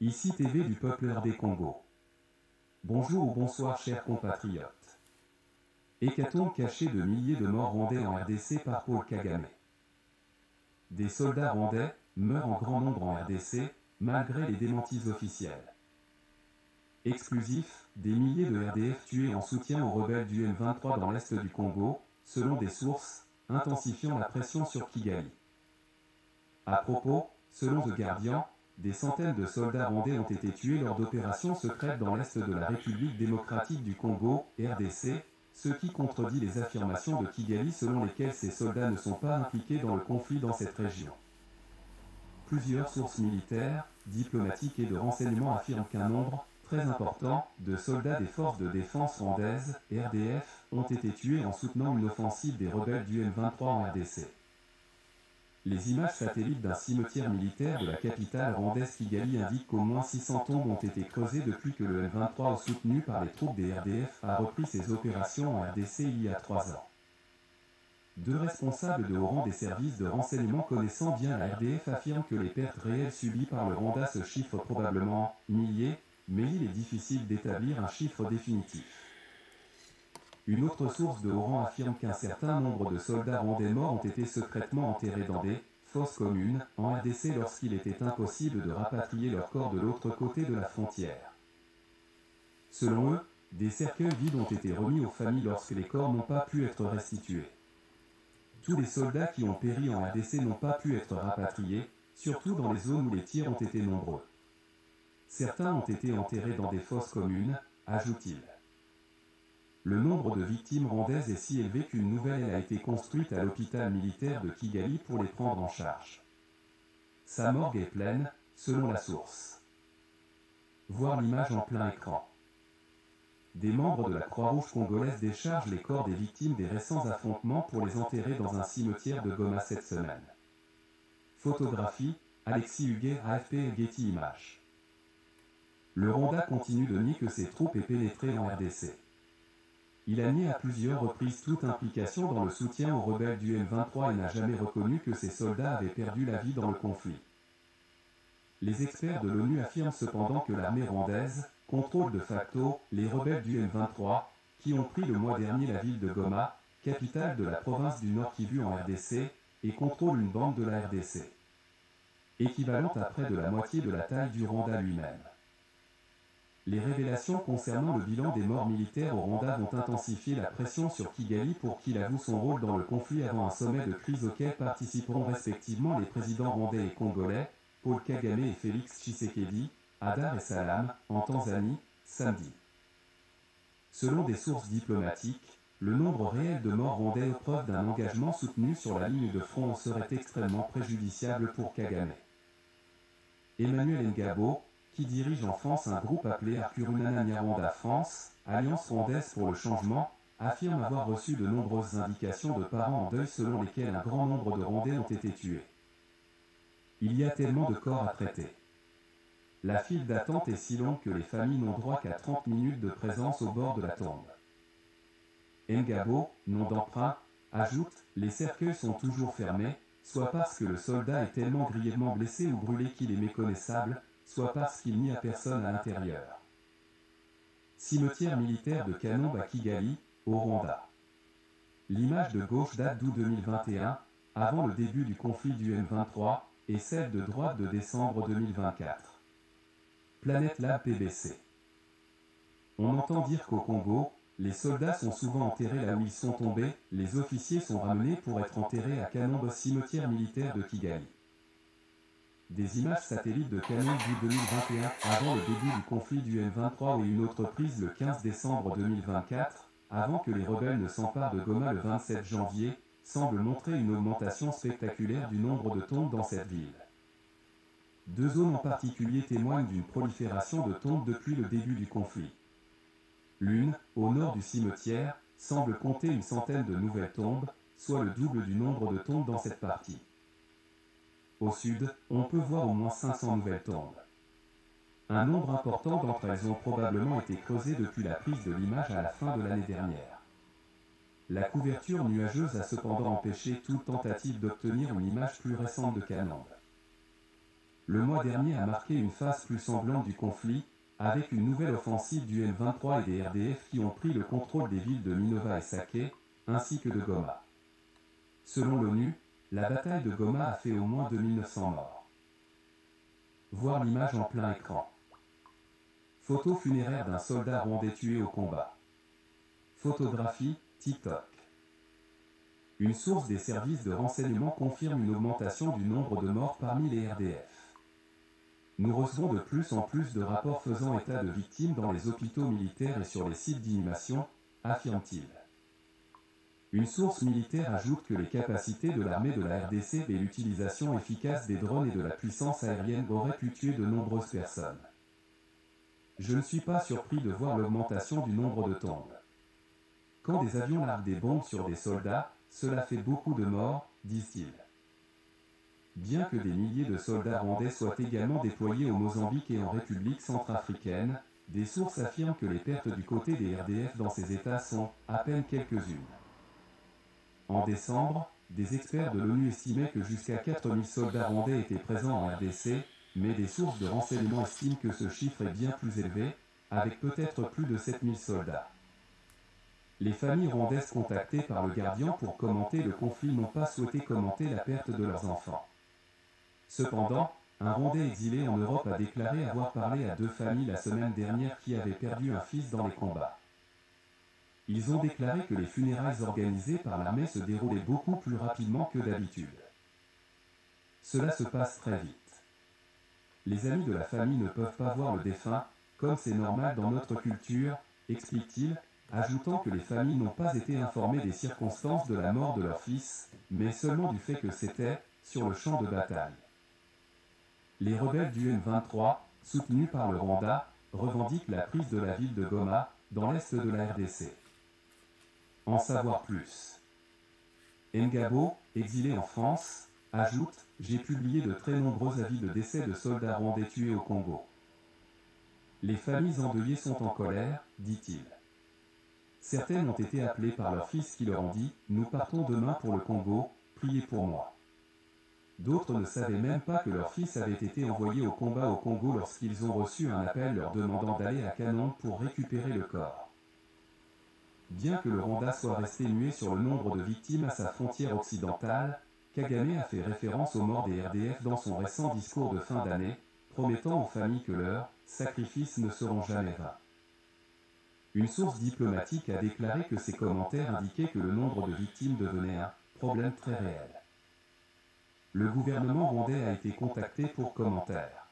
Ici TV du peuple RD Congo. Bonjour ou bonsoir chers compatriotes. Hécatombe cachée de milliers de morts rwandais en RDC par Paul Kagame. Des soldats rwandais meurent en grand nombre en RDC, malgré les démentis officiels. Exclusif, des milliers de RDF tués en soutien aux rebelles du M23 dans l'est du Congo, selon des sources, intensifiant la pression sur Kigali. À propos, selon The Guardian, des centaines de soldats rwandais ont été tués lors d'opérations secrètes dans l'est de la République démocratique du Congo, RDC, ce qui contredit les affirmations de Kigali selon lesquelles ces soldats ne sont pas impliqués dans le conflit dans cette région. Plusieurs sources militaires, diplomatiques et de renseignement affirment qu'un nombre, très important, de soldats des forces de défense rwandaises, RDF, ont été tués en soutenant une offensive des rebelles du M23 en RDC. Les images satellites d'un cimetière militaire de la capitale rwandaise Kigali indiquent qu'au moins 600 tombes ont été creusées depuis que le M23 soutenu par les troupes des RDF a repris ses opérations en RDC il y a 3 ans. Deux responsables de haut rang des services de renseignement connaissant bien la RDF affirment que les pertes réelles subies par le Rwanda se chiffrent probablement en milliers, mais il est difficile d'établir un chiffre définitif. Une autre source de haut rang affirme qu'un certain nombre de soldats rwandais morts ont été secrètement enterrés dans des fosses communes en RDC lorsqu'il était impossible de rapatrier leurs corps de l'autre côté de la frontière. Selon eux, des cercueils vides ont été remis aux familles lorsque les corps n'ont pas pu être restitués. Tous les soldats qui ont péri en RDC n'ont pas pu être rapatriés, surtout dans les zones où les tirs ont été nombreux. Certains ont été enterrés dans des fosses communes, ajoute-t-il. Le nombre de victimes rwandaises est si élevé qu'une nouvelle aile a été construite à l'hôpital militaire de Kigali pour les prendre en charge. Sa morgue est pleine, selon la source. Voir l'image en plein écran. Des membres de la Croix-Rouge congolaise déchargent les corps des victimes des récents affrontements pour les enterrer dans un cimetière de Goma cette semaine. Photographie, Alexis Huguet, AFP et Getty Images. Le Rwanda continue de nier que ses troupes aient pénétré en RDC. Il a nié à plusieurs reprises toute implication dans le soutien aux rebelles du M23 et n'a jamais reconnu que ses soldats avaient perdu la vie dans le conflit. Les experts de l'ONU affirment cependant que l'armée rwandaise contrôle de facto les rebelles du M23, qui ont pris le mois dernier la ville de Goma, capitale de la province du Nord Kivu en RDC, et contrôle une bande de la RDC, équivalente à près de la moitié de la taille du Rwanda lui-même. Les révélations concernant le bilan des morts militaires au Rwanda vont intensifier la pression sur Kigali pour qu'il avoue son rôle dans le conflit avant un sommet de crise auquel participeront respectivement les présidents rwandais et congolais, Paul Kagame et Félix Tshisekedi, à Dar es Salaam, en Tanzanie, samedi. Selon des sources diplomatiques, le nombre réel de morts rwandais est preuve d'un engagement soutenu sur la ligne de front serait extrêmement préjudiciable pour Kagame. Emmanuel Ngabo, qui dirige en France un groupe appelé Akurunana Nyarwanda France, Alliance rwandaise pour le changement, affirme avoir reçu de nombreuses indications de parents en deuil selon lesquels un grand nombre de Rwandais ont été tués. Il y a tellement de corps à traiter. La file d'attente est si longue que les familles n'ont droit qu'à 30 minutes de présence au bord de la tombe. Ngabo, nom d'emprunt, ajoute « Les cercueils sont toujours fermés, soit parce que le soldat est tellement grièvement blessé ou brûlé qu'il est méconnaissable, soit parce qu'il n'y a personne à l'intérieur. » Cimetière militaire de Kanombe à Kigali, au Rwanda. L'image de gauche date d'août 2021, avant le début du conflit du M23, et celle de droite de décembre 2024. Planète Lab PBC. On entend dire qu'au Congo, les soldats sont souvent enterrés là où ils sont tombés, les officiers sont ramenés pour être enterrés à Kanombe, cimetière militaire de Kigali. Des images satellites de Kanombe d'août 2021, avant le début du conflit du M23 et une autre prise le 15 décembre 2024, avant que les rebelles ne s'emparent de Goma le 27 janvier, semblent montrer une augmentation spectaculaire du nombre de tombes dans cette ville. Deux zones en particulier témoignent d'une prolifération de tombes depuis le début du conflit. L'une, au nord du cimetière, semble compter une centaine de nouvelles tombes, soit le double du nombre de tombes dans cette partie. Au sud, on peut voir au moins 500 nouvelles tombes. Un nombre important d'entre elles ont probablement été creusées depuis la prise de l'image à la fin de l'année dernière. La couverture nuageuse a cependant empêché toute tentative d'obtenir une image plus récente de Kanombe. Le mois dernier a marqué une phase plus sanglante du conflit, avec une nouvelle offensive du M23 et des RDF qui ont pris le contrôle des villes de Minova et Sake, ainsi que de Goma. Selon l'ONU, la bataille de Goma a fait au moins 2900 morts. Voir l'image en plein écran. Photo funéraire d'un soldat rwandais tué au combat. Photographie, TikTok. Une source des services de renseignement confirme une augmentation du nombre de morts parmi les RDF. Nous recevons de plus en plus de rapports faisant état de victimes dans les hôpitaux militaires et sur les sites d'inhumation, affirme-t-il. Une source militaire ajoute que les capacités de l'armée de la RDC et l'utilisation efficace des drones et de la puissance aérienne auraient pu tuer de nombreuses personnes. Je ne suis pas surpris de voir l'augmentation du nombre de tombes. Quand des avions larguent des bombes sur des soldats, cela fait beaucoup de morts, disent-ils. Bien que des milliers de soldats rwandais soient également déployés au Mozambique et en République centrafricaine, des sources affirment que les pertes du côté des RDF dans ces États sont à peine quelques-unes. En décembre, des experts de l'ONU estimaient que jusqu'à 4000 soldats rwandais étaient présents en RDC, mais des sources de renseignement estiment que ce chiffre est bien plus élevé, avec peut-être plus de 7000 soldats. Les familles rwandaises contactées par le Guardian pour commenter le conflit n'ont pas souhaité commenter la perte de leurs enfants. Cependant, un Rwandais exilé en Europe a déclaré avoir parlé à 2 familles la semaine dernière qui avaient perdu un fils dans les combats. Ils ont déclaré que les funérailles organisées par l'armée se déroulaient beaucoup plus rapidement que d'habitude. Cela se passe très vite. Les amis de la famille ne peuvent pas voir le défunt, comme c'est normal dans notre culture, explique-t-il, ajoutant que les familles n'ont pas été informées des circonstances de la mort de leur fils, mais seulement du fait que c'était sur le champ de bataille. Les rebelles du M23, soutenus par le Rwanda, revendiquent la prise de la ville de Goma, dans l'est de la RDC. En savoir plus. Ngabo, exilé en France, ajoute « J'ai publié de très nombreux avis de décès de soldats rwandais tués au Congo. Les familles endeuillées sont en colère, dit-il. Certaines ont été appelées par leurs fils qui leur ont dit « Nous partons demain pour le Congo, priez pour moi ». D'autres ne savaient même pas que leur fils avait été envoyé au combat au Congo lorsqu'ils ont reçu un appel leur demandant d'aller à Canon pour récupérer le corps. Bien que le Rwanda soit resté muet sur le nombre de victimes à sa frontière occidentale, Kagame a fait référence aux morts des RDF dans son récent discours de fin d'année, promettant aux familles que leurs sacrifices ne seront jamais vains. Une source diplomatique a déclaré que ces commentaires indiquaient que le nombre de victimes devenait un problème très réel. Le gouvernement rwandais a été contacté pour commentaire.